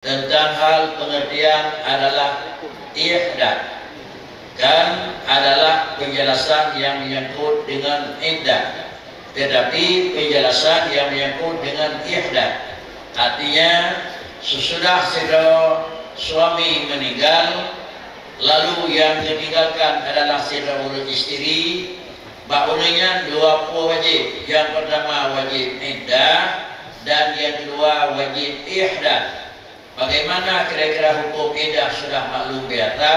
tentang hal pengertian adalah ihdath dan adalah penjelasan yang menyangkut dengan iddah, tetapi penjelasan yang menyangkut dengan ihdath artinya sesudah suami meninggal lalu yang ditinggalkan adalah urut istri, bakunnya dua wajib. Yang pertama wajib iddah dan yang kedua wajib ihdath. Bagaimana kira-kira hukum iddah sudah maklum biasa,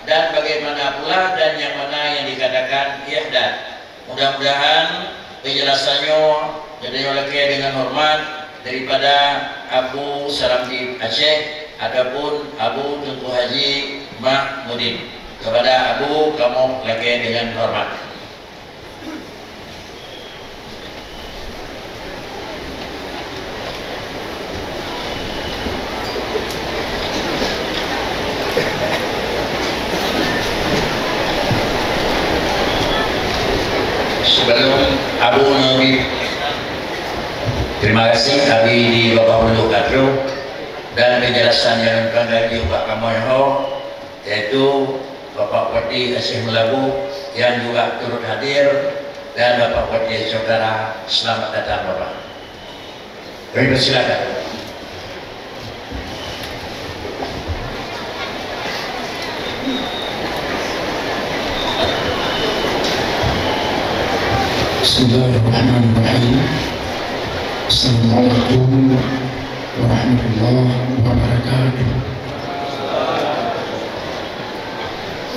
dan bagaimana pula dan yang mana yang dikatakan ihdath. Mudah-mudahan penjelasannya jadi dengan hormat daripada Abu Salamdi Aceh adapun Abu Tunku Haji Mahmudin. Kepada Abu kamu lagi dengan hormat. Sebelum Abu Nabi, terima kasih kami di Bapak Ulu Kadro dan penjelasan yang dari Pak Kamoyo, yaitu Bapak Wadi Aceh Melabu yang juga turut hadir, dan Bapak Wadi Saudara, selamat datang Bapak. Kami persilakan. Bismillahirrahmanirrahim. Assalamualaikum warahmatullahi wabarakatuh.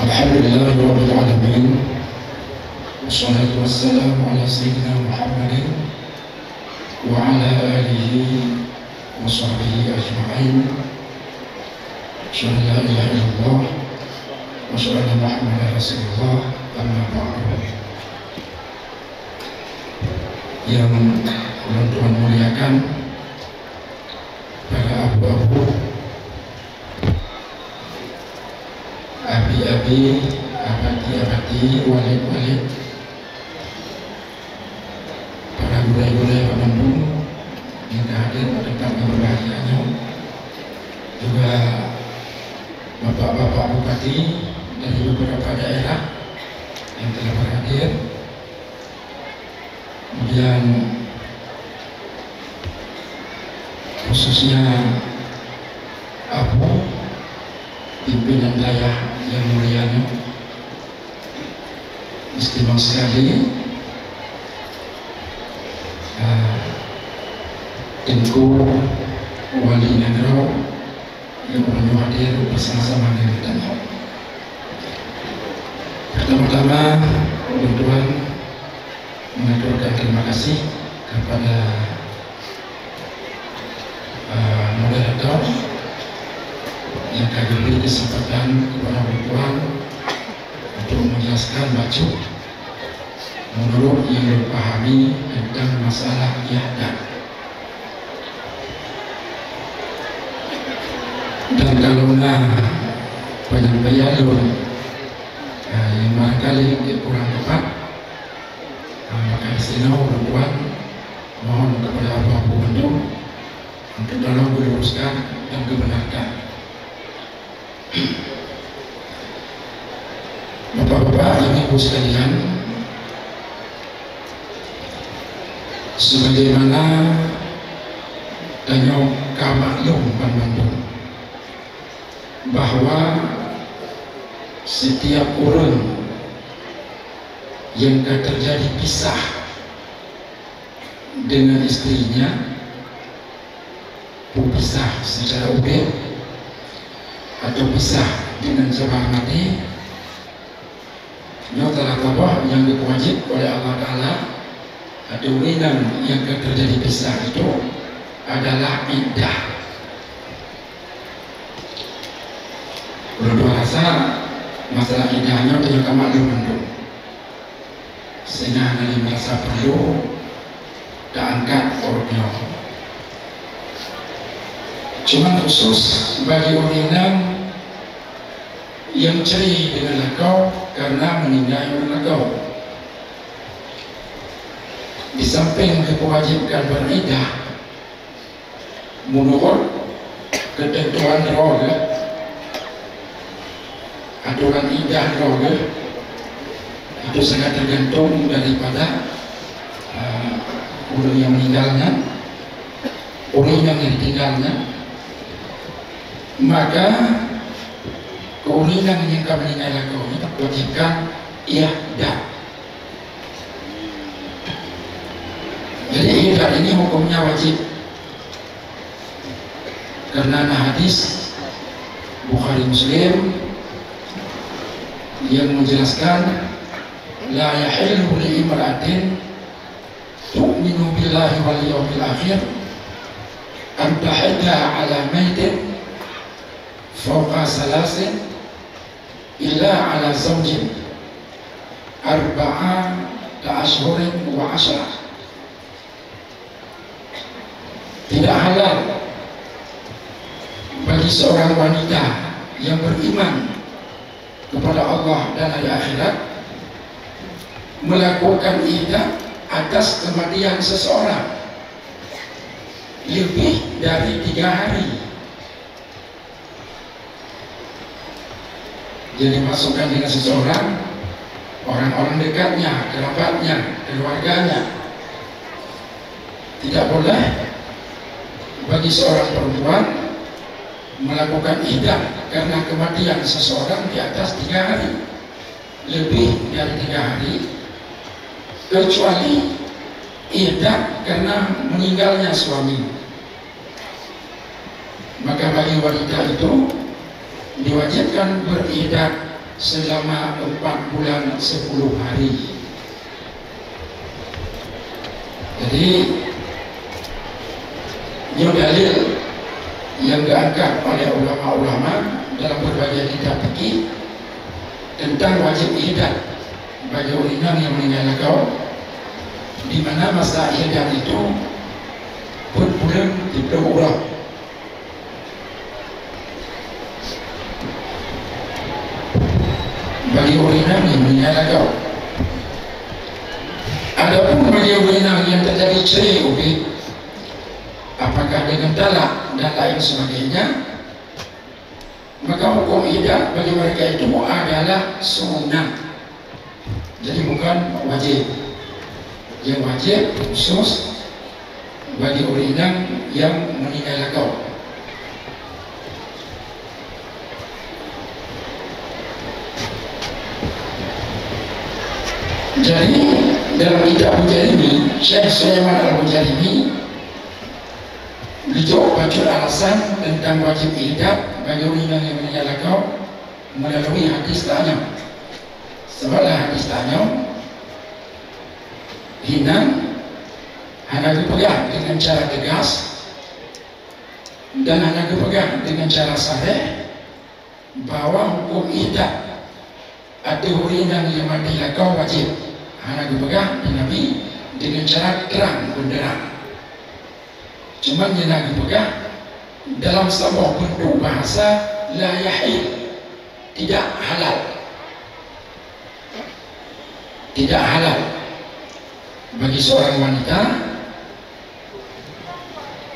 Alhamdulillahirabbil alamin. Wassalatu wassalamu ala sayyidina Muhammadin wa ala alihi wa sahbihi ajma'in. Asyhadu an la ilaha illallah wa asyhadu anna Muhammadan rasulullah. Amma ba'du. Yang Tuhan muliakan, para abu-abu, abi-abi, abadi-abadi, walid-walid, para budaya-budaya Bandung yang hadir pada pagi berbahagianya, juga bapak-bapak bupati dari beberapa daerah yang telah berhadir. Kemudian khususnya Abu pimpinan wilayah yang mulianya, istimewa sekali Tengku Wali Negara yang perlu hadir bersama-sama dengan kita. Pertama-tama Tuhan mengaturkan terima kasih kepada moderator yang kami beri kesempatan kepada Tuhan untuk menjelaskan baju menurut yang dipahami tentang masalah ihdath. Dan kalau penyampaian yang barangkali kurang tepat, maka istilah Tuhan mohon kepada Abu Bandung untuk tolong diluruskan dan dibenarkan. Bapak-bapak dan ibu sekalian, sebagaimana tanya kamaklum Bandung bahwa setiap orang yang terjadi pisah dengan istrinya, pisah secara ubed atau pisah dengan sabar mati, telah tabah yang diwajib oleh Allah Ta'ala atau winang yang terjadi pisah itu adalah iddah. Berdua rasa masalah iddahnya punya kemaklum sehingga nanti merasa perlu dan angkat orangnya. Cuma khusus bagi orang yang cerai dengan lakau karena meninggal lakau. Di samping kewajiban beriddah menurut ketentuan roga, aturan indah roga itu sangat tergantung daripada orang yang meninggalnya, orang yang ditinggalnya. Maka keuringan yang kami meninggal kau ini wajibkan ihdat. Jadi ihdat ini hukumnya wajib karena ada hadis Bukhari Muslim yang menjelaskan la yahillu li imra'atin tu'minu billahi wal yawmil akhir an tahidda ala maitin fawqa salasin illa ala zawjin arba'ata ashhurin wa ashra. Tidak halal bagi seorang wanita yang beriman kepada Allah dan hari akhirat melakukan iddah atas kematian seseorang lebih dari 3 hari. Jadi masukkan dengan seseorang, orang-orang dekatnya, kerabatnya, keluarganya. Tidak boleh bagi seorang perempuan melakukan iddah karena kematian seseorang di atas 3 hari, lebih dari 3 hari, kecuali iddah karena meninggalnya suami. Maka bagi wanita itu diwajibkan beriddah selama 4 bulan 10 hari. Jadi ini dalil yang diangkat oleh ulama-ulama dalam berbagai kitab fikih tentang wajib iddah bagi orang yang meninggal kau, di mana masa iddah itu berbulan 3 bulan. Bagi orang yang meninggal kau. Adapun bagi orang yang terjadi cerai, apakah dengan talak dan lain sebagainya, maka hukum iddah bagi mereka itu adalah sunnah. Jadi bukan wajib. Yang wajib khusus bagi orang yang meninggal kau. Jadi dalam kitab Bujarimi, Syekh Sulaiman Al-Bujarimi beliau bacot alasan tentang wajib iddah bagi orang yang meninggal kau melalui hadis tanya. Sebalah hadis tanya, hinang hanya dipegang dengan cara tegas dan hanya dipegang dengan cara sahih bahwa hukum iddah atau orang yang mati kau wajib hanya dipegang di Nabi dengan cara terang benderang. Cuma yang nak dipegang dalam sebuah bentuk bahasa la yahil, tidak halal, tidak halal bagi seorang wanita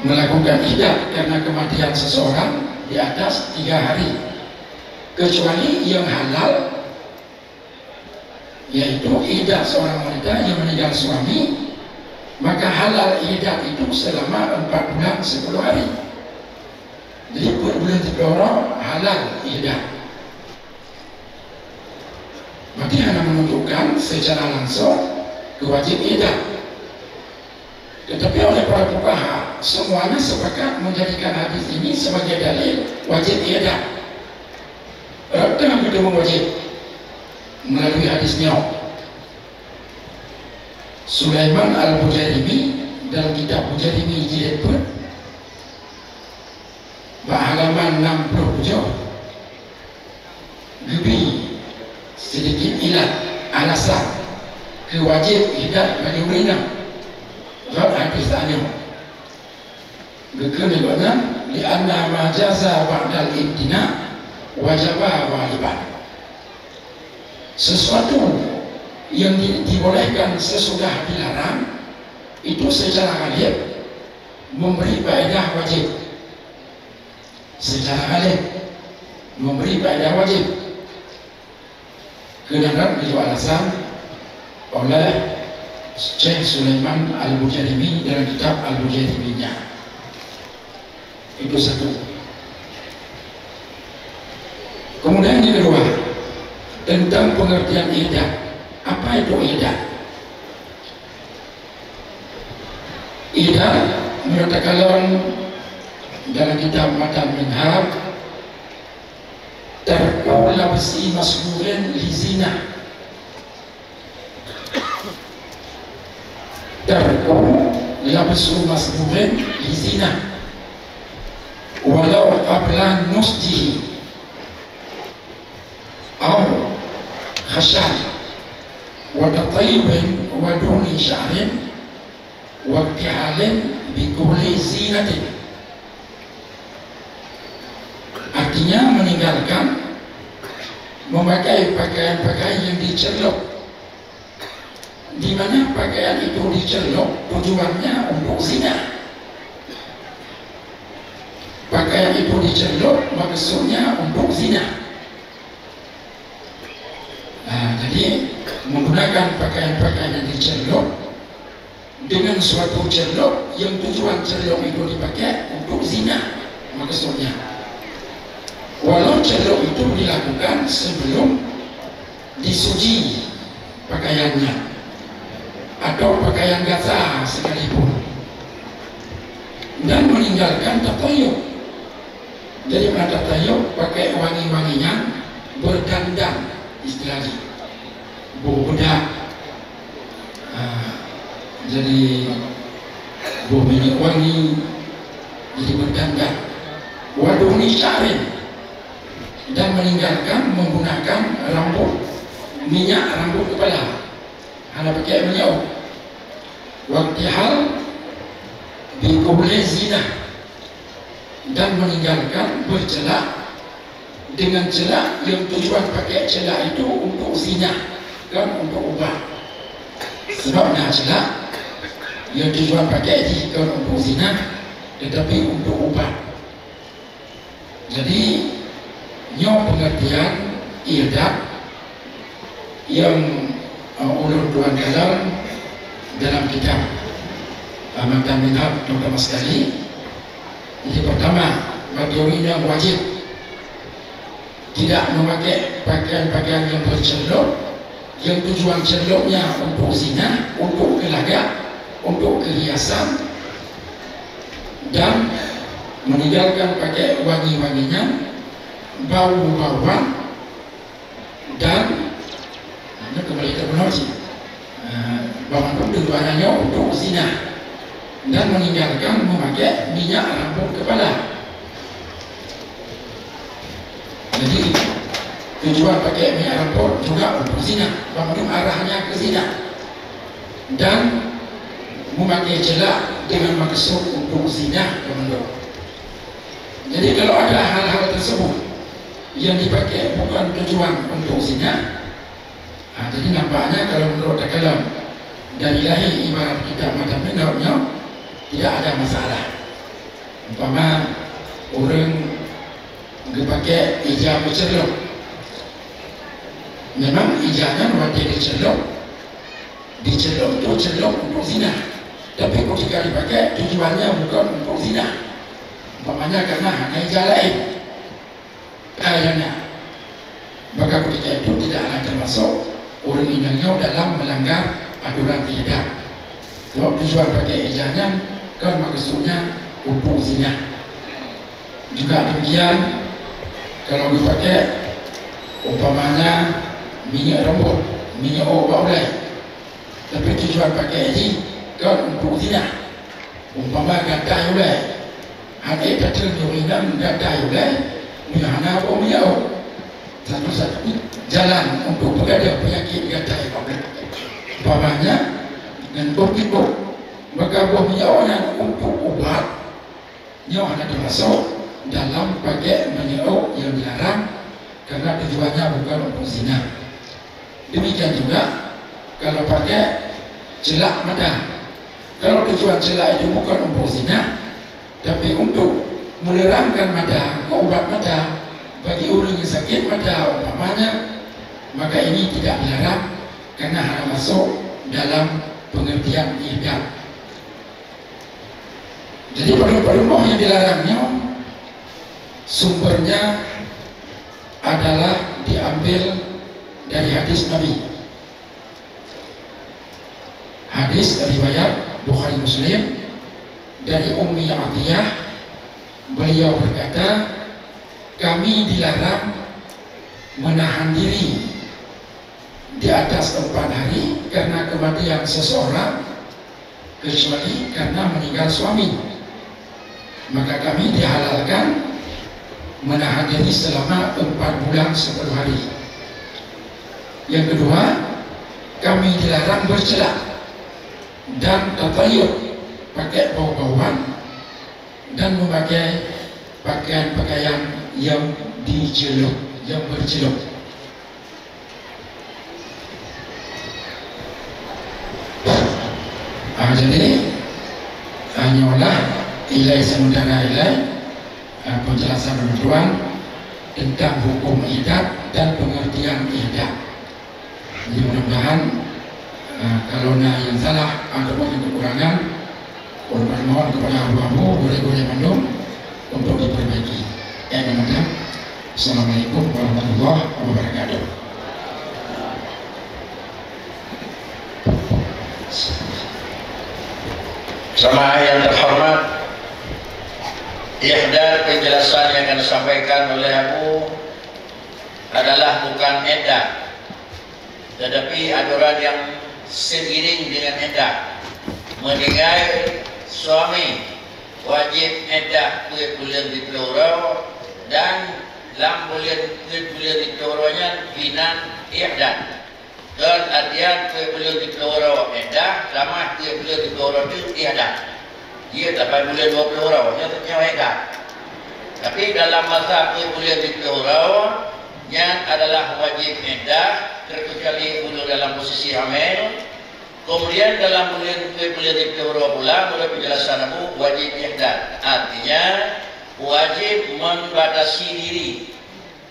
melakukan iddah karena kematian seseorang di atas 3 hari, kecuali yang halal, yaitu iddah seorang wanita yang meninggal suami. Maka halal iddah itu selama 4 bulan 10 hari. Jadi per bulan 3 halal iddah. Berarti hanya menunjukkan secara langsung kewajib iddah. Tetapi oleh para fuqaha semuanya sepakat menjadikan hadis ini sebagai dalil wajib iddah. Kenapa kita wajib? Melalui hadisnya Sulaiman Al-Bujarimi dalam kitab Bujarimi jilid 4 halaman 67 lebih sedikit ilat alasan kewajib iddah bagi orang Rab hadis tanya Gekenegana lianna ma jaza ba'dal ibtina wajaba waliban. Sesuatu yang dibolehkan sesudah dilarang itu secara ghalib memberi faedah wajib. secara alim, memberi faedah wajib. Kedengaran itu alasan oleh Syekh Sulaiman Al-Mujarimi dalam kitab Al-Mujariminya. Itu satu. Kemudian yang kedua, tentang pengertian idah. Apa itu idah? Idah menyatakan dalam kitab Matan Minhaj, tarku labsi masburin li zina, tarku labsu masburin li zina walau qabla nusjihi aw khashan wa tatayibin wa duni sya'rin wa kihalin bi kulli zinatin. Artinya meninggalkan memakai pakaian-pakaian yang dicelok, di mana pakaian itu dicelok tujuannya untuk zina. Pakaian itu dicelok maksudnya untuk zina. Nah, jadi menggunakan pakaian-pakaian yang dicelok dengan suatu celok yang tujuan celok itu dipakai untuk zina maksudnya. Walau celok itu dilakukan sebelum disuci pakaiannya atau pakaian gaza sekalipun, dan meninggalkan tatayub. Jadi mana tatayub? Pakai wangi-wangian, berdandan istilahnya, bedak. Jadi minyak wangi, jadi berdandan. Waduni sya'rin, dan meninggalkan menggunakan minyak rambut kepala, hanya pakai minyak. Waktihal bikubli zina, dan meninggalkan bercelak dengan celak yang tujuan pakai celak itu untuk zina, kan untuk ubah. Sebabnya celak yang tujuan pakai bukan untuk zina, tetapi untuk ubah. Jadi yang pengertian idah yang ulun Tuhan Kalam dalam kitab Matan Minhaj terutama sekali. Jadi pertama, bagi orang yang wajib tidak memakai pakaian-pakaian yang bercelok, yang tujuan celoknya untuk zina, untuk gelagak, untuk kehiasan, dan meninggalkan pakai wangi-wanginya, bau-bauan, dan kembali ke penolci bauan itu tujuannya untuk zina, dan meninggalkan memakai minyak rambut kepala. Jadi tujuan pakai minyak rambut juga untuk zina, bahkan arahnya ke zina, dan memakai celak dengan maksud untuk zina. Jadi kalau ada hal-hal tersebut yang dipakai bukan tujuan untuk zina, jadi nampaknya kalau menurut kalam dari lahir ibarat kita Matan Minhajnya tidak ada masalah. Umpama orang dipakai ijab bercelok, memang ijabnya wajib dicelok itu celok untuk zina, tapi ketika dipakai tujuannya bukan untuk zina, umpamanya karena hanya ijab lain kayaknya, maka ketika itu tidak akan termasuk orang inangnya dalam melanggar aturan idah. Kalau tujuan pakai ijabnya kan maksudnya untuk zina. Juga demikian kalau dipakai umpamanya minyak rambut, minyak boleh, tapi tujuan pakai ini kan untuk zina. Umpama gadai boleh, hati kecil joringan gadai boleh, hanya apa minyak satu-satu jalan untuk mengadah penyakit gadai boleh. Umpamanya dengan begitu, maka buah minyak untuk obat yang ada termasuk dalam pakai minyak yang dilarang karena tujuannya bukan untuk zina. Demikian juga kalau pakai celak mata, kalau tujuan celak itu bukan untuk zina tapi untuk menerangkan mata, obat mata bagi orang yang sakit mata umpamanya, maka ini tidak dilarang karena harus masuk dalam pengertian ibadah. Jadi perlu yang dilarangnya sumbernya adalah diambil dari hadis Nabi. Hadis riwayat Bukhari Muslim dari Ummi Atiyah, beliau berkata, kami dilarang menahan diri di atas 4 hari karena kematian seseorang kecuali karena meninggal suami. Maka kami dihalalkan menahan diri selama 4 bulan 10 hari. Yang kedua, kami dilarang bercelak dan tatayur, pakai bau-bauan dan memakai pakaian-pakaian yang diceluk, yang berceluk. Jadi hanyalah ilai sementara ilai penjelasan tuan tentang hukum idat dan pengertian idat. Jadi mudah-mudahan kalau yang salah atau yang kekurangan, korban mohon kepada abu-abu boleh mandum untuk diperbaiki. Yang dimana, Assalamualaikum warahmatullahi wabarakatuh. Sama yang terhormat, ihdad penjelasan yang akan disampaikan oleh Abu adalah bukan edah, tetapi aturan yang seiring dengan edah. Meninggal suami wajib edah 2 bulan di pelurau dan dalam bulan di peluraunya binan ihdad. Dan artian 2 bulan di pelurau edah, lama 2 bulan di pelurau itu ihdad. Dia 8 bulan 20 pelurau, nya edah. Tapi dalam masa 2 bulan di pelurau yang adalah wajib edah, terkecuali dulu dalam posisi hamil. Kemudian dalam bulan di pelurau pula, mulai penjelasan Abu wajib ihdad. Artinya wajib membatasi diri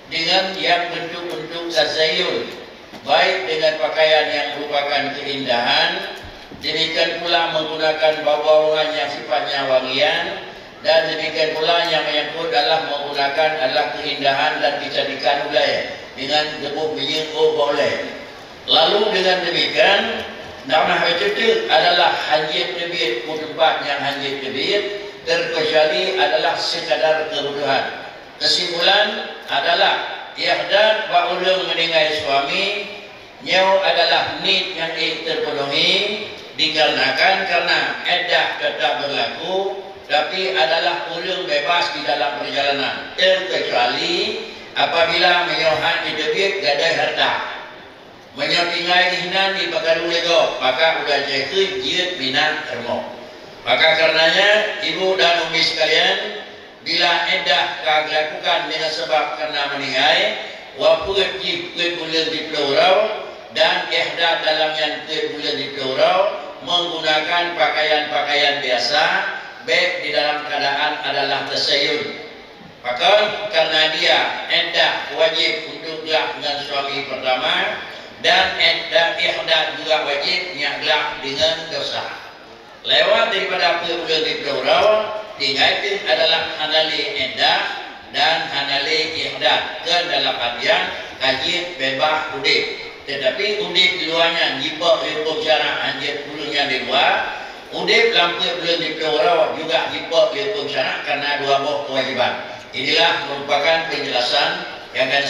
dengan yang bentuk-bentuk tazayyun, baik dengan pakaian yang merupakan keindahan, demikian pula menggunakan bau-bauan yang sifatnya wangian, dan demikian pula yang menyangkut adalah menggunakan adalah keindahan dan kecantikan budaya dengan debu minyak boleh. Lalu dengan demikian, nama itu adalah hanjit debit, tempat yang hanjit debit, terkecuali adalah sekadar kebutuhan. Kesimpulan adalah ihdad ba'ulung meninggal suami nyau adalah need yang terpenuhi dikarenakan karena iddah tetap berlaku, tapi adalah ulung bebas di dalam perjalanan, terkecuali apabila menyohan debit gadai harta, menyotingai hinan di bakaru lego, maka udah jekut jiut minat termo. Maka karenanya ibu dan umi sekalian, bila iddah dilakukan dengan sebab karena meninggal, walaupun bulan di pelurau dan ihdad dalam yang bulan di pelurau menggunakan pakaian-pakaian biasa, baik di dalam keadaan adalah tasayyun. Maka karena dia iddah wajib untuk gelak dengan suami pertama, dan ihdad juga wajib nyaglah dengan dosa. Lewat daripada bulan di pelurau, diingatkan adalah hanali iddah dan hanali ihdad ke dalam artian haji bebas udip. Tetapi udip di luarnya jika hukum syarak anjir bulunya di luar, udip lampu bulan di pelurau juga jika hukum syarak karena 2 buah kewajiban. Inilah merupakan penjelasan yang akan